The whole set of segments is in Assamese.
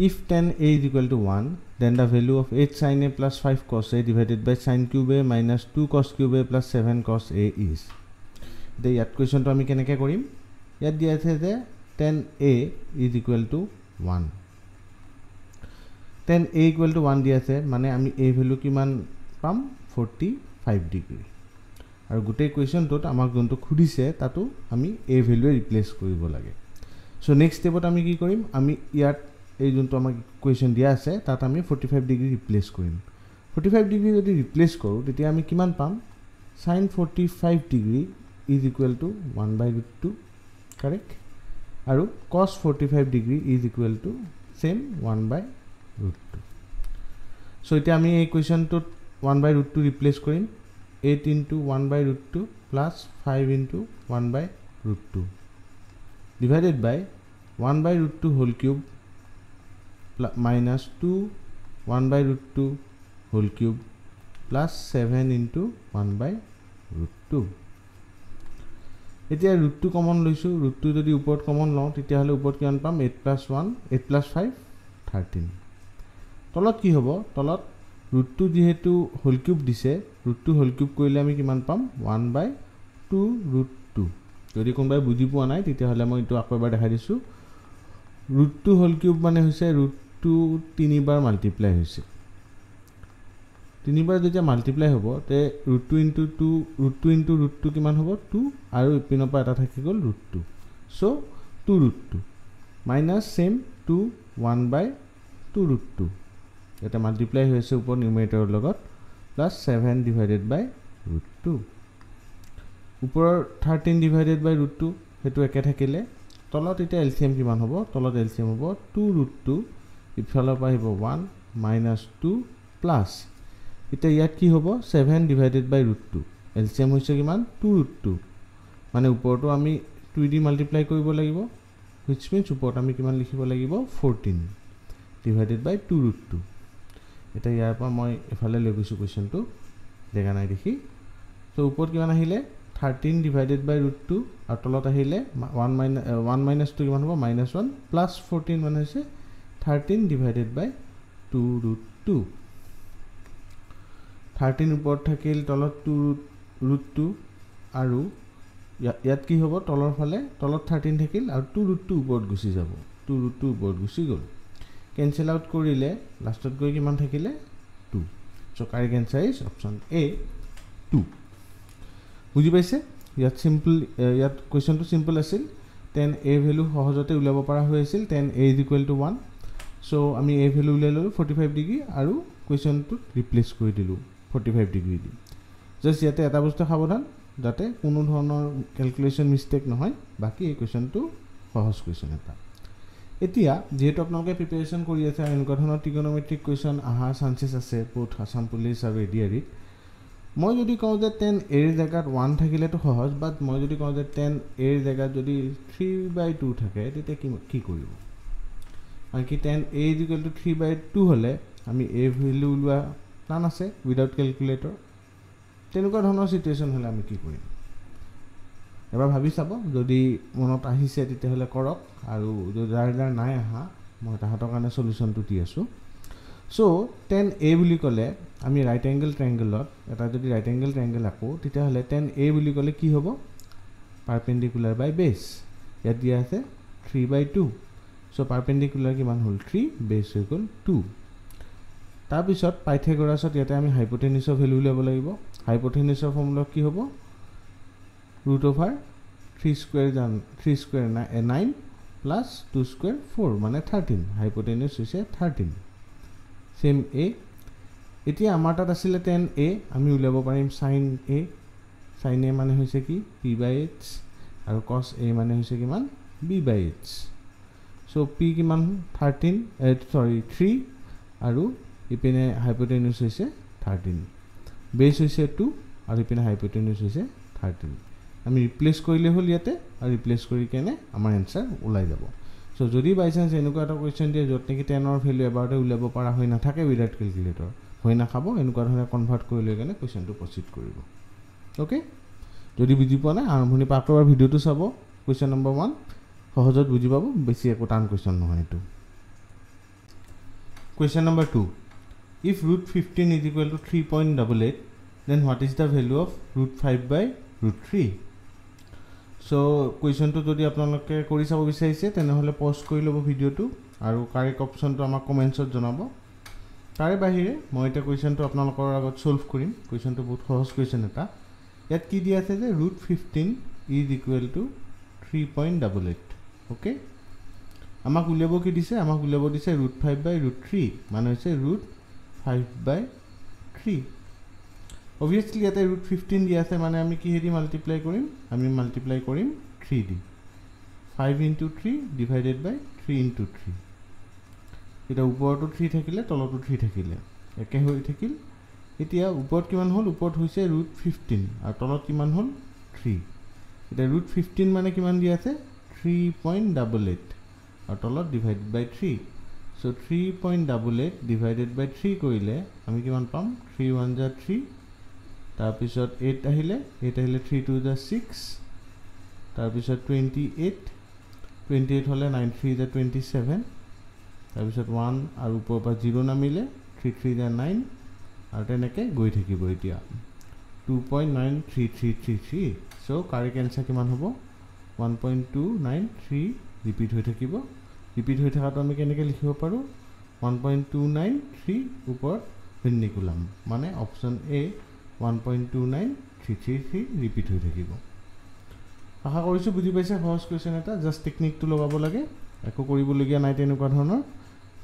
if tan a is equal to 1 then the value of 8 sin a plus 5 cos a divided by sin cube a minus 2 cos cube a plus 7 cos a is. The yat question to ami keneke korim yat dia ache je tan a is equal to 1 tan a equal to 1 dia ache mane ami a value kiman pam 45 degree aru gutei question tot amak jonto khudise tatu ami a value replace koribo lage. So next step ot ami ki korim ami yat এই যোনটো আমাক ইকুয়েশন দিয়া আছে তাত আমি 45 ডিগ্ৰী ৰিপ্লেস কৰিম 45 ডিগ্ৰী যদি ৰিপ্লেস কৰো তেতিয়া আমি কিমান পাম sin 45 degree is equal to 1/√2 correct আৰু cos 45 degree is equal to same 1/√2 so এতিয়া আমি এই ইকুয়েশনটোত 1/√2 ৰিপ্লেস কৰিম 8 * 1/√2 plus 5 * 1/√2 divided by 1/√2 whole cube minus 2 1/√2 whole cube plus 7 into 1/√2 এতিয়া √2 কমন লৈছো √2 যদি উপৰত কমন লওঁ তেতিয়া হলে উপৰত কিমান পাম 8 + 1 8 + 5 13 তলত কি হ'ব তলত √2 যেহেতু whole cube দিছে √2 whole cube কৰিলে আমি কিমান পাম 1/2√2 যদি কোনবাই বুজি পোৱা নাই তেতিয়া হলে মই এটো আকৌ এবাৰ দেখাই দিছো √2 whole cube মানে হৈছে √2 তিনিবাৰ মাল্টিপ্লাই হৈছে তিনিবাৰ যেতিয়া মাল্টিপ্লাই হ'ব তে √2 * 2 √2 * √2 কিমান হ'ব 2 আৰু ইপিনৰ পৰা এটা থাকি গল √2 সো 2√2 মাইনাস সেম 2 1/2√2 এটা মাল্টিপ্লাই হৈছে ওপৰ নিউমেৰেটৰৰ লগত প্লাস 7 ডিভাইডেড বাই √2 ওপৰৰ 13 ডিভাইডেড বাই √2 হেতু একে থাকিলে তলত এটা এলসিএম কিমান হ'ব তলত এলসিএম হ'ব 2√2 ইফালৰ পৰা আহিব 1 minus 2 প্লাস এটা ইয়াত কি হ'ব 7 ডিভাইডেড বাই √2 এলসিএম হৈছে কিমান 2√2 মানে ওপৰটো আমি 2 দি মাল্টিপ্লাই কৰিব লাগিব which means ওপৰত আমি কিমান লিখিব লাগিব 14 ডিভাইডেড বাই 2√2 এটা ইয়াৰ পৰা মই এফালে লৈ গৈছো কোৱেশ্চনটো দেখা নাই দেখি সো ওপৰত কিমান আহিলে 13 divided by √2 আৰু তলত আহিলে 1 minus 2 কিমান হ'ব -1 plus 14 মানে হৈছে 13 divided by 2√2 13 ওপৰত থাকিল তলত 2√2 আৰু ইয়াত কি হ'ব তলৰ ফালে তলত 13 থাকিল আৰু 2√2 ওপৰত গুচি যাব 2√2 ওপৰত গুচি গল কেনসেল আউট কৰিলে লাষ্টত গৈ কিমান থাকিলে 2 so correct answer is option A 2 বুজি পাইছে ইয়াত সিম্পল ইয়াত কোৱেশ্চনটো সিম্পল আছিল tan a ভ্যালু সহজতে উলাব পৰা হৈ আছিল tan a = 1 সো আমি a ভ্যালু উলাই ললো 45 ডিগ্ৰী আৰু কোৱেশ্চনটো ৰিপ্লেস কৰি দিলো 45 ডিগ্ৰী দি জাস্ট ইয়াতে এটা বস্তু সাৱধান যাতে কোনো ধৰণৰ ক্যালকুলেশন মিস্টেক নহয় বাকি এই কোৱেশ্চনটো সহজ কোৱেশ্চন এটা এতিয়া যেহেতু আপোনালোকে প্ৰিপাৰেচন কৰি আছে এনেকুৱা ধৰণৰ ট্ৰিগনোমেট্ৰিক কোৱেশ্চন আহা চান্সেস আছে বহুত আসাম পুলিচ আৰু এডিআৰিত মই যদি কওঁ যে tan a এর জায়গাত 1 থাকিলে তো সহজ বাট মই যদি কওঁ যে tan a এর জায়গাত যদি 3/2 থাকে তেতিয়া কি কৰিব আনকি tan a = 3/2 হলে আমি a ভ্যালু উলোৱা প্লান আছে উইদাউট ক্যালকুলেটৰ তেনেকুৱা ধৰণৰ সিচুৱেচন হলে আমি কি কৰিম এবাৰ ভাবি চাব যদি মনত আহিছে তেতিয়া হলে কৰক আৰু যদি যাৰ নাই আহা মই তাহাতৰ কাৰণে সলিউশনটো দি আছো সো tan a বুলি কলে আমি রাইট অ্যাঙ্গেল ট্রায়াঙ্গেলত এটা যদি রাইট অ্যাঙ্গেল ট্রায়াঙ্গেল আকো তেতিয়া হলে tan a বুলি কলে কি হ'ব পারপেন্ডিকুলার বাই বেস ইয়াত দিয়া আছে 3/2 সো পারপেন্ডিকুলার কিমান হল 3 বেস হৈ গল 2 তাৰ পিছত পাইথাগোৰাছত ইয়াতে আমি হাইপোটেনিউছৰ ভ্যালু লব লাগিব হাইপোটেনিউছৰ ফৰ্মুলা কি হ'ব √3² 9 plus 2² 4 মানে 13 হাইপোটেনিউছ হৈছে 13 সেম a এতিয়া আমাৰ তাত আছিল tan a আমি উলাব পাৰিম sin a মানে হৈছে কি p/h আৰু cos a মানে হৈছে কিমান b/h সো p কিমান 3 আৰু ইপিনে হাইপোটেনিউছ হৈছে 13 বেস হৈছে 2 আৰু ইপিনে হাইপোটেনিউছ হৈছে 13 আমি ৰিপ্লেস কৰিলে হল ইয়াতে আৰু ৰিপ্লেস কৰি কেনে আমাৰ आंसर ওলাই যাব সো যদি বাই চান্স এনেকুৱা এটা কোৱেশ্চন দিয়ে যত নেকি tan ৰ ভ্যালু এবাৰতে উলাব পৰা হৈ নাথাকে উইদাউট ক্যালকুলেটৰ হৈ না খাব এনেকুৱা ধৰণে কনভাৰ্ট কৰি লৈ কেনে কোৱেশ্চনটো প্ৰসিড কৰিব ওকে যদি বুজি পোৱা নাই আৰম্ভণি পাকৰ ভিডিওটো চাব কোৱেশ্চন নম্বৰ 1 সহজত বুজি পাব বেছি একো টান কোৱেশ্চন নহয় এটো Question number 2. If root 15 is equal to 3.88, then what is the value of root 5 by root 3? So question to jodi apnaloke kori sabo bicharise tenehole pause kori lobo video tu aru correct option to amak comments ot janabo. Tare bahire moi eta question to apnalokor agot solve korim. Question to bahut sahoj question eta. Yat ki dia ase je root 15 is equal to 3.88. Okay, amak ulebo ki dise, amak ulebo dise root 5 by root 3 mane hoise root 5 by 3. Obviously yate root 15 dia ase mane ami ki hedi multiply korim, ami multiply korim 3 di 5 into 3 divided by 3 into 3. Eta upor to 3 thakile tolo to 3 thakile eke hoi thakil. Etia upor kiman hol, upor hoise root 15 aru tolot kiman hol 3. Eta root 15 mane kiman dia ase 3.88 aru tolot divided by 3. So 3.88 divided by 3 korile ami kiman pam 3 1 ja 3 tar pisot 8 ahile 3 2 ja 6 tar pisot 28 hole 9 3 ja 27 tar pisot 1 aru upor pa 0 na mile 3 3 ja 9 aru teneke goi thakibo etia 2.93333. So correct answer kiman hobo 1.293 repeat hoi thakibo. Repeat hoi thaka to ami keneke likhibo paru 1.293 upor vernaculum mane option A 1.29333 repeat hoi thakibo. Aha korisu bujhi paise sahoj question eta just technique to logabo lage eko koribo logia nai tenukwa dhonor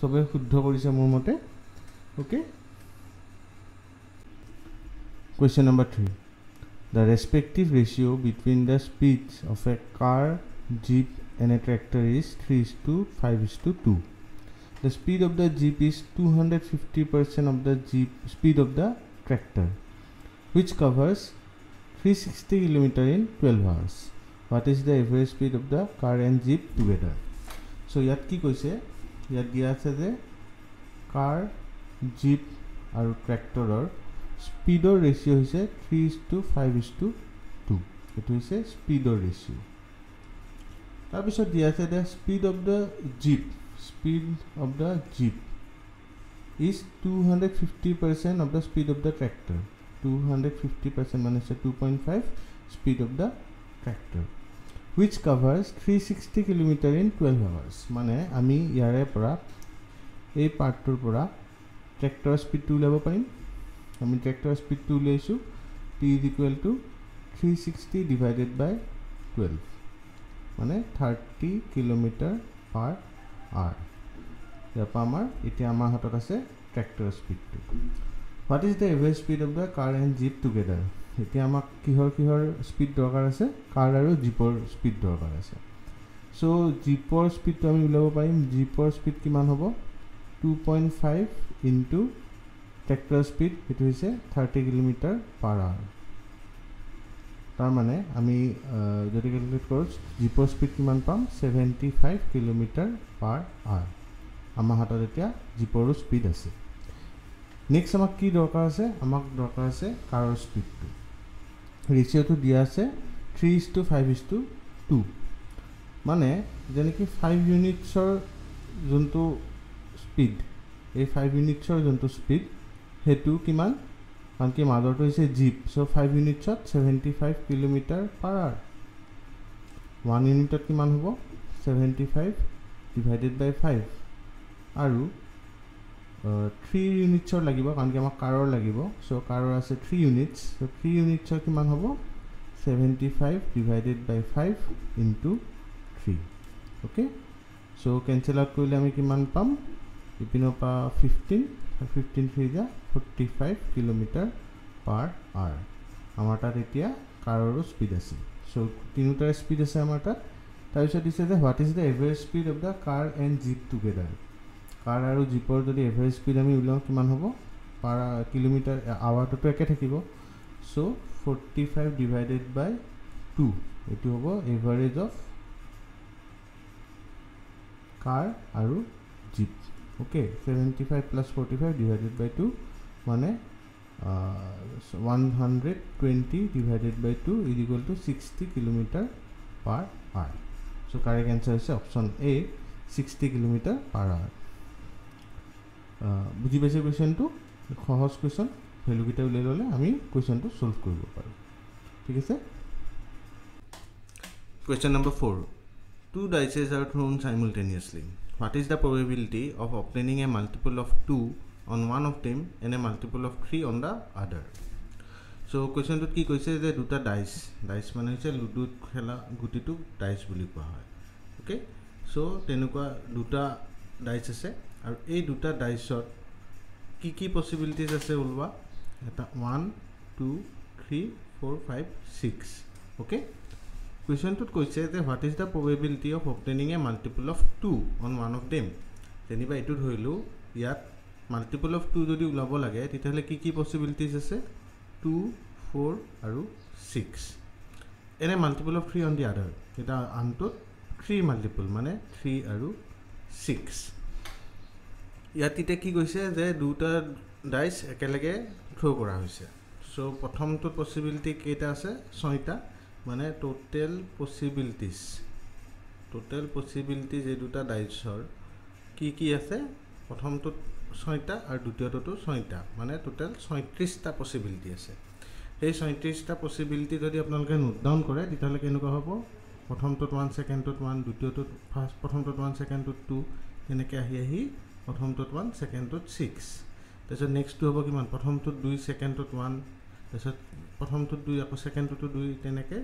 sobe shuddho korise mur mote. Okay, question number 3. The respective ratio between the speeds of a car, jeep and a tractor is 3:5:2. The speed of the jeep is 250% of the jeep speed of the tractor, which covers 360 km in 12 hours. What is the average speed of the car and jeep together? So yat ki koise, yat dia ase je car, jeep aru tractor or speed or ratio is 3:5:2. It is a speed or ratio. tar pisot dia ase the speed of the jeep is 250% of the speed of the tractor. 250% mane 2.5 speed of the tractor, which covers 360 km in 12 hours. Mane ami yare pora ei part tur pora tractor speed to lebo parim. আমি ট্ৰেক্টৰ স্পীডটো লৈছো t is equal to 360 divided by 12 মানে 30 কিলোমিটাৰ পাৰ আৱাৰ. ইয়াৰ আমাৰ এতিয়া আমাৰ হাতত আছে ট্ৰেক্টৰ স্পীডটো. What is the average speed of the car and jeep together? এতিয়া আমাক কিহৰ স্পীড দৰকাৰ আছে? কাৰ আৰু জীপৰ স্পীড দৰকাৰ আছে. সো জীপৰ স্পীডটো আমি উলাব পাৰিম. জীপৰ স্পীড কিমান হ'ব? 2.5 ইনটু ট্ৰেক্টৰ স্পীড এটো হৈছে 30 কিলোমিটাৰ পাৰ আৱাৰ. তাৰ মানে আমি যদি ক্যালকুলেট কৰো জীপৰ স্পীড কিমান পাম? 75 কিলোমিটাৰ পাৰ আৱাৰ. আমাৰ হাতত এতিয়া জীপৰ স্পীড আছে. নেক্সট আমাক কি দৰকাৰ আছে? আমাক দৰকাৰ আছে কাৰৰ স্পীডটো. ৰেচিঅ'টো দিয়া আছে 3:5:2 মানে যেনেকি 5 ইউনিটছৰ যোনটো স্পীড, এই 5 ইউনিটছৰ যোনটো স্পীড হেতু কিমান? কাৰণ কি মাজৰটো হৈছে জীপ. সো 5 ইউনিটছত 75 কিলোমিটাৰ পাৰ আৱাৰ. 1 ইউনিটত কিমান হ'ব? 75 ডিভাইডেড বাই 5 আৰু 3 ইউনিটছৰ লাগিব কাৰণ কি আমাক কাৰৰ লাগিব. সো কাৰৰ আছে 3 ইউনিটছ. সো 3 ইউনিটছৰ কিমান হ'ব? 75 ডিভাইডেড বাই 5 into 3. Okay, so cancel out কৰিলে আমি কিমান পাম? ইপিনৰ পৰা 15 3 যা 45 কিলোমিটাৰ পাৰ আৱাৰ. আমাৰ তাত এতিয়া কাৰৰো স্পীড আছে. সো তিনিটাৰ স্পীড আছে আমাৰ তাত. তাৰপিছত দিছে যে what is the average speed of the car and jeep together? Car আৰু জীপৰ যদি এভাৰেজ স্পীড আমি উলিয়াওঁ কিমান হ'ব? পাৰ কিলোমিটাৰ আৱাৰটোতো একে থাকিব. সো 45 ডিভাইডেড বাই 2 এইটো হ'ব এভাৰেজ অফ কাৰ আৰু jeep. Okay, 75 plus 45 divided by 2 মানে 120 divided by 2 is equal to 60 kilometre per hour. So correct answer হচ্ছে option A 60 kilometre per hour. বুজি পাইছে কুৱেশ্যনটো সহজ কুৱেশ্যন ভেলুকেইটা উলিয়াই ল'লে আমি কুৱেশ্যনটো সলভ কৰিব পাৰোঁ ঠিক আছে Question number 4 Two dices are thrown simultaneously what is the probability of obtaining a multiple of 2 on one of them and a multiple of 3 on the other so question to ki koise je duta dice mane hoise ludo khela guti tu dice boli koa hoy okay so tenukwa duta dice ase aru ei duta dice ot ki possibilities ase ulwa eta 1 2 3 4 5 6 okay question to koise je what is the probability of obtaining a multiple of 2 on one of them teniba etu dhoilu yat multiple of 2 jodi ulabo lage titale ki possibilities ase 2 4 aru 6 ene multiple of 3 on the other eta anto 3 multiple mane 3 aru 6 yatite ki koise je duta dice ekelege throw kora hoise so prothom to possibility keita ase 6 ta mane total possibilities je duta dice or ki ase prothom to 6 ta aru dutiyo to 6 ta mane total 36 ta possibility ase এই 37টা পসিবিলিটি যদি আপোনালোকে নোট ডাউন কৰে তেতিয়ালে কেনেকুৱা হ'ব প্ৰথমটোত 1 সেকেন্ডত 1 দ্বিতীয়টোত ফাৰ্স্ট প্ৰথমটোত 1 সেকেন্ডত 2 এনেকৈ আহি প্ৰথমটোত 1 সেকেন্ডত 6 তাৰপিছত নেক্সটটো হ'ব কিমান প্ৰথমটোত 2 সেকেন্ডত 1 তাৰপিছত প্ৰথমটোত 2 আকৌ সেকেন্ডটোত 2 তেনেকৈ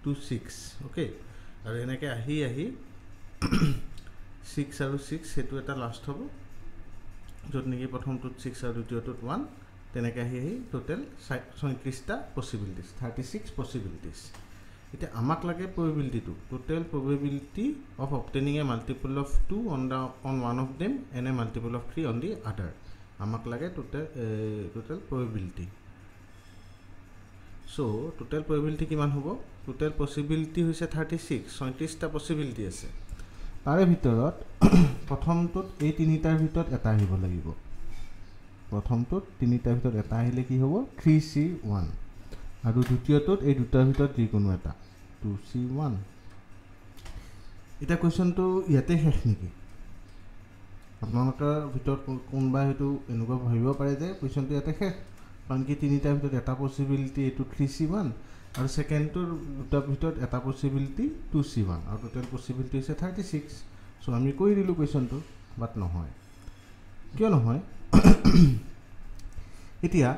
2 6 ওকে আৰু এনেকৈ আহি 6 আৰু 6 সেটো এটা লাষ্ট হ'ব যত নেকি প্ৰথমটোত 6 আৰু দ্বিতীয়টোত 1 teneke ahi total 37 ta possibilities 36 possibilities ite amak lage probability to total probability of obtaining a multiple of 2 on one of them and a multiple of 3 on the other amak lage total probability so total probability kiman hobo total possibility hoise 36 ta possibility ase tare bhitorot prothom tot ei tinitar bhitor eta ahibo lagibo প্ৰথমটোত তিনিটা ভিতৰত এটা আহিলে কি হ'ব 3c1 আৰু দ্বিতীয়টোত এই দুটাৰ ভিতৰত যিকোনো এটা 2c1 এটা কোৱেশ্চনটো ইয়াতে শেষ নেকি আপোনালোকৰ ভিতৰত কোনবা হেতু এনেকুৱা ভাবিব পাৰে যে কোৱেশ্চনটো ইয়াতে শেষ কাৰণ কি তিনিটাৰ ভিতৰত এটা পসিবিলিটি এটো 3c1 আৰু সেকেন্ডটোৰ দুটাৰ ভিতৰত এটা পসিবিলিটি 2c1 আৰু টোটাল পসিবিলিটি আছে 36 সো আমি কৈ দিলো কোৱেশ্চনটো বাট নহয় কিয় নহয় এতিয়া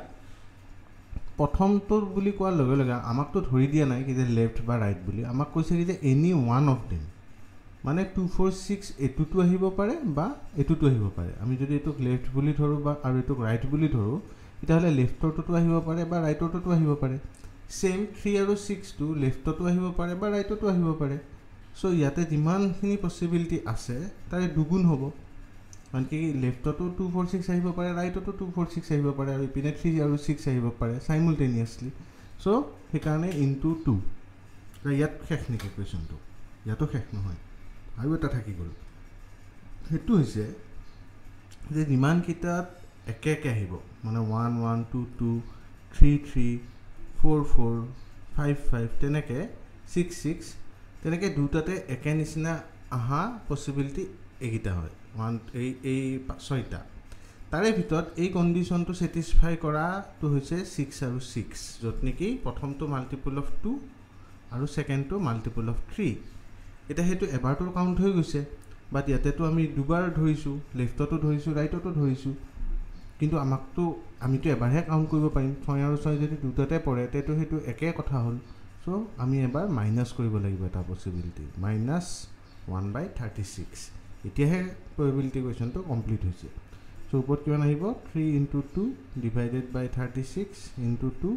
প্ৰথমটোৰ বুলি কোৱাৰ লগে লগে আমাকতো ধৰি দিয়া নাই কি যে লেফট বা ৰাইট বুলি আমাক কৈছে কি যে এনি ওৱান অফ দেম মানে 2 4 6 এটুটো আহিব পাৰে বা এটুটো আহিব পাৰে আমি যদি এটুক লেফট বুলি ধৰো বা আৰু এটুক ৰাইট বুলি ধৰো তেতিয়াহলে লেফটৰটো আহিব পাৰে বা ৰাইটৰটো আহিব পাৰে সেম 3 আৰু 6 টো লেফটটো আহিব পাৰে বা ৰাইটটো আহিব পাৰে সো ইয়াতে যিমানখিনি পসিবিলিটি আছে তাৰে দুগুণ হ'ব আনকি লেফটটো 2 4 6 আহিব পাৰে ৰাইটটো 2 4 6 আহিব পাৰে আৰু ইপিনে 3 আৰু 6 আহিব পাৰে সাইমultaneously সো হেকাৰণে ইনটু 2 ইয়াত শেষ নেকি কোৱেশ্চনটো ইয়াতো শেষ নহয় আৰু এটা থাকি গ'ল হেতু হৈছে যে যিমান কিটাত একে একে আহিব মানে 1 1 2 2 3 3 4 4 5 5 তেনেকে 6 6 তেনেকে দুটাতে একে নিচিনা আহা পসিবিলিটি এগিটা হয় এই 6টা তাৰে ভিতৰত এই কন্ডিশনটো স্যাটিসফাই কৰাটো হৈছে 6 আৰু 6 যত নেকি প্ৰথমটো মাল্টিপল অফ 2 আৰু সেকেন্ডটো মাল্টিপল অফ 3 এটা হেতু এবাৰটো কাউন্ট হৈ গৈছে বাট ইয়াতেটো আমি দুবাৰ ধৰিছো লেফটটো ধৰিছো ৰাইটটো ধৰিছো কিন্তু আমিতো এবাৰহে কাউন্ট কৰিব পাৰিম 6 আৰু 6 যদি দুটাতে পৰে তেটো হেতু একে কথা হ'ল সো আমি এবাৰ মাইনাস কৰিব লাগিব এটা পসিবিলিটি -1/36 এতিয়াহে probability question to complete হৈছে so উপৰত কিমান আহিব 3 into 2 divided by 36 into 2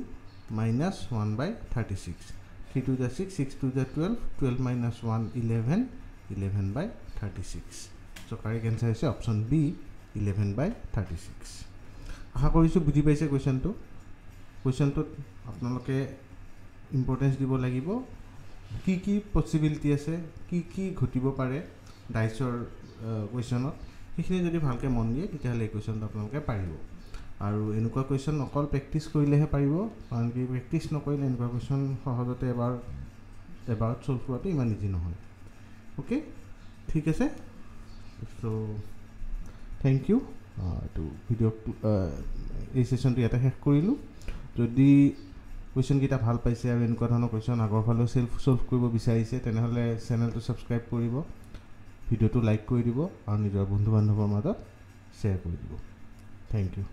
minus 1/36 3 to the 6 6 to the 12 12 minus 1 11 11/36 so correct answer is option B 11/36 আশা কৰিছো বুজি পাইছে কোৱেশ্চনটো আপোনালোকে ইম্পৰ্টেন্স দিব লাগিব কি পসিবিলিটি আছে কি ঘটিব পাৰে ডাইসৰ কোৱেশ্চনত সেইখিনি যদি ভালকে মন দিয়ে তেতিয়াহলে এই কোৱেশ্চনটো আপোনালোকে পাৰিব আৰু এনেকুৱা কোৱেশ্চন অকল প্ৰেক্টিস কৰিলেহে পাৰিব কাৰণ কি প্ৰেক্টিস নকৰিলে এনেকুৱা কোৱেশ্চন সহজতে এবাৰ সলভ কৰাটো ইমান ইজি নহয় ওকে ঠিক আছে সো থ্যাংক ইউ এইটো ভিডিঅ'টো এই ছেশ্যনটো ইয়াতে শেষ কৰিলোঁ যদি কুৱেশ্যনকেইটা ভাল পাইছে আৰু এনেকুৱা ধৰণৰ কুৱেশ্যন আগৰ ফালেও ছল্ভ কৰিব বিচাৰিছে তেনেহ'লে চেনেলটো ছাবস্ক্ৰাইব কৰিব ভিডিঅ'টো লাইক কৰি দিব আৰু নিজৰ বন্ধু বান্ধৱৰ মাজত শ্বেয়াৰ কৰি দিব থেংক ইউ